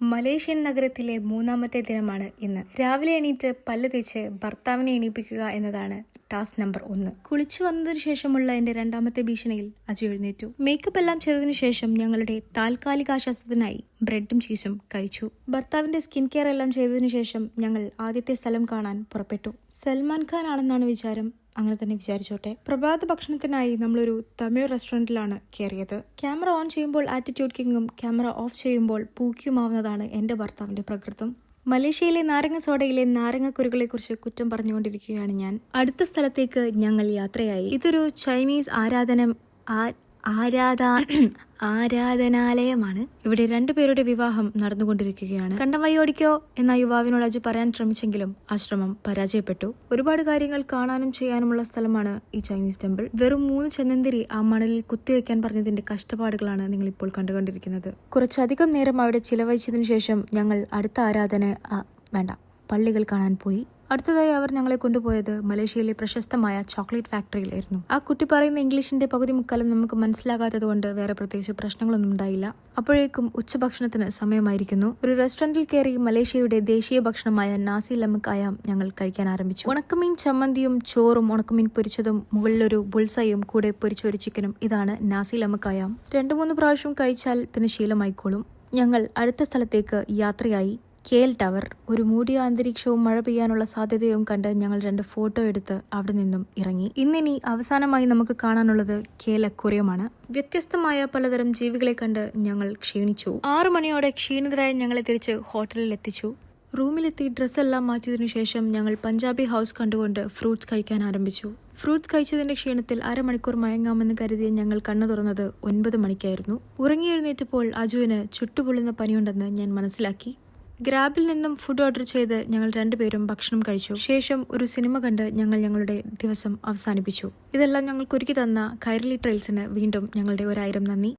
Malaysian നഗരത്തിലെ മൂന്നാമത്തെ ദിനമാണ് ഇന്ന്. രാവിലെ എണീറ്റ് പല്ല് തേച്ച് ഭർത്താവിനെ എണീപ്പിക്കുക എന്നതാണ് ടാസ്ക് നമ്പർ 1. കുളിച്ചു വന്നതിനു ശേഷമുള്ള എന്റെ രണ്ടാമത്തെ ഭീഷണിയിൽ അജു എഴുന്നേറ്റു. മേക്കപ്പ് എല്ലാം ചെയ്തതിനു ശേഷം ഞങ്ങളുടെ താൽക്കാലികാശ്വാസത്തിനായി ബ്രെഡും ചീസും കഴിച്ചു. ഭർത്താവിന്റെ സ്കിൻ കെയർ എല്ലാം ചെയ്തതിനു ശേഷം ഞങ്ങൾ ആദ്യത്തെ സ്ഥലം കാണാൻ പുറപ്പെട്ടു. സൽമാൻ ഖാൻ ആണെന്നാണ് വിചാരം. അങ്ങനെ തന്നെ വിചാരിച്ചോട്ടെ. പ്രഭാത ഭക്ഷണത്തിനായി നമ്മളൊരു തമിഴ് റെസ്റ്റോറൻറ്റിലാണ് കയറിയത്. ക്യാമറ ഓൺ ചെയ്യുമ്പോൾ ആറ്റിറ്റ്യൂഡ് കിങ്ങും ക്യാമറ ഓഫ് ചെയ്യുമ്പോൾ പൂക്കിയുമാവുന്നതാണ് എന്റെ ഭർത്താവിന്റെ പ്രകൃതം. മലേഷ്യയിലെ നാരങ്ങ സോഡയിലെ നാരങ്ങക്കുരുകളെ കുറിച്ച് കുറ്റം പറഞ്ഞുകൊണ്ടിരിക്കുകയാണ് ഞാൻ. അടുത്ത സ്ഥലത്തേക്ക് ഞങ്ങൾ യാത്രയായി. ഇതൊരു ചൈനീസ് ആരാധനാലയമാണ്. ഇവിടെ രണ്ടുപേരുടെ വിവാഹം നടന്നുകൊണ്ടിരിക്കുകയാണ്. കണ്ടം വഴി ഓടിക്കോ എന്ന യുവാവിനോട് അജു പറയാൻ ശ്രമിച്ചെങ്കിലും ആ ശ്രമം പരാജയപ്പെട്ടു. ഒരുപാട് കാര്യങ്ങൾ കാണാനും ചെയ്യാനുമുള്ള സ്ഥലമാണ് ഈ ചൈനീസ് ടെമ്പിൾ. വെറും 3 ചെന്നന്തിരി ആ മണലിൽ കുത്തിവെക്കാൻ പറഞ്ഞതിന്റെ കഷ്ടപ്പാടുകളാണ് നിങ്ങൾ ഇപ്പോൾ കണ്ടുകൊണ്ടിരിക്കുന്നത്. കുറച്ചധികം നേരം അവിടെ ചിലവഴിച്ചതിനു ശേഷം ഞങ്ങൾ അടുത്ത പള്ളികൾ കാണാൻ പോയി. അടുത്തതായി അവർ ഞങ്ങളെ കൊണ്ടുപോയത് മലേഷ്യയിലെ പ്രശസ്തമായ ചോക്ലേറ്റ് ഫാക്ടറിയിലായിരുന്നു. ആ കുട്ടി പറയുന്ന ഇംഗ്ലീഷിന്റെ പകുതി മുക്കാലും നമുക്ക് മനസ്സിലാകാത്തത് കൊണ്ട് വേറെ പ്രത്യേകിച്ച് പ്രശ്നങ്ങളൊന്നും ഉണ്ടായില്ല. അപ്പോഴേക്കും ഉച്ചഭക്ഷണത്തിന് സമയമായിരിക്കുന്നു. ഒരു റെസ്റ്റോറന്റിൽ കയറി മലേഷ്യയുടെ ദേശീയ ഭക്ഷണമായ നാസി ലമക് അയാം ഞങ്ങൾ കഴിക്കാൻ ആരംഭിച്ചു. ഉണക്കമീൻ ചമ്മന്തിയും ചോറും ഉണക്കമീൻ പൊരിച്ചതും മുകളിലൊരു ബുൾസയും കൂടെ പൊരിച്ച ഒരു ചിക്കനും. ഇതാണ് നാസി ലമക് അയാം. 2-3 പ്രാവശ്യം കഴിച്ചാൽ പിന്നെ ശീലമായിക്കോളും. ഞങ്ങൾ അടുത്ത സ്ഥലത്തേക്ക് യാത്രയായി. KL tower. ഒരു മൂടിയ അന്തരീക്ഷവും മഴ പെയ്യാനുള്ള സാധ്യതയും കണ്ട് ഞങ്ങൾ 2 ഫോട്ടോ എടുത്ത് അവിടെ നിന്നും ഇറങ്ങി. ഇന്നിനി അവസാനമായി നമുക്ക് കാണാനുള്ളത് KL അക്വേറിയമാണ്. വ്യത്യസ്തമായ പലതരം ജീവികളെ കണ്ട് ഞങ്ങൾ ക്ഷീണിച്ചു. 6 മണിയോടെ ക്ഷീണിതരായി ഞങ്ങളെ തിരിച്ച് ഹോട്ടലിൽ എത്തിച്ചു. റൂമിലെത്തി ഡ്രസ്സെല്ലാം മാറ്റിയതിനു ശേഷം ഞങ്ങൾ പഞ്ചാബി ഹൗസ് കണ്ടുകൊണ്ട് ഫ്രൂട്ട്സ് കഴിക്കാൻ ആരംഭിച്ചു. ഫ്രൂട്ട്സ് കഴിച്ചതിന്റെ ക്ഷീണത്തിൽ അരമണിക്കൂർ മയങ്ങാമെന്ന് കരുതിയ ഞങ്ങൾ കണ്ണു തുറന്നത് 9 മണിക്കായിരുന്നു. ഉറങ്ങിയെഴുന്നേറ്റപ്പോൾ അജുവിന് ചുട്ടുപൊള്ളുന്ന പനിയുണ്ടെന്ന് ഞാൻ മനസ്സിലാക്കി. ഗ്രാബിൽ നിന്നും ഫുഡ് ഓർഡർ ചെയ്ത് ഞങ്ങൾ 2 പേരും ഭക്ഷണം കഴിച്ചു. ശേഷം ഒരു സിനിമ കണ്ട് ഞങ്ങൾ ഞങ്ങളുടെ ദിവസം അവസാനിപ്പിച്ചു. ഇതെല്ലാം ഞങ്ങൾക്ക് ഒരുക്കി തന്ന കൈരളി ട്രെയിൽസിന് വീണ്ടും ഞങ്ങളുടെ 1000 നന്ദി.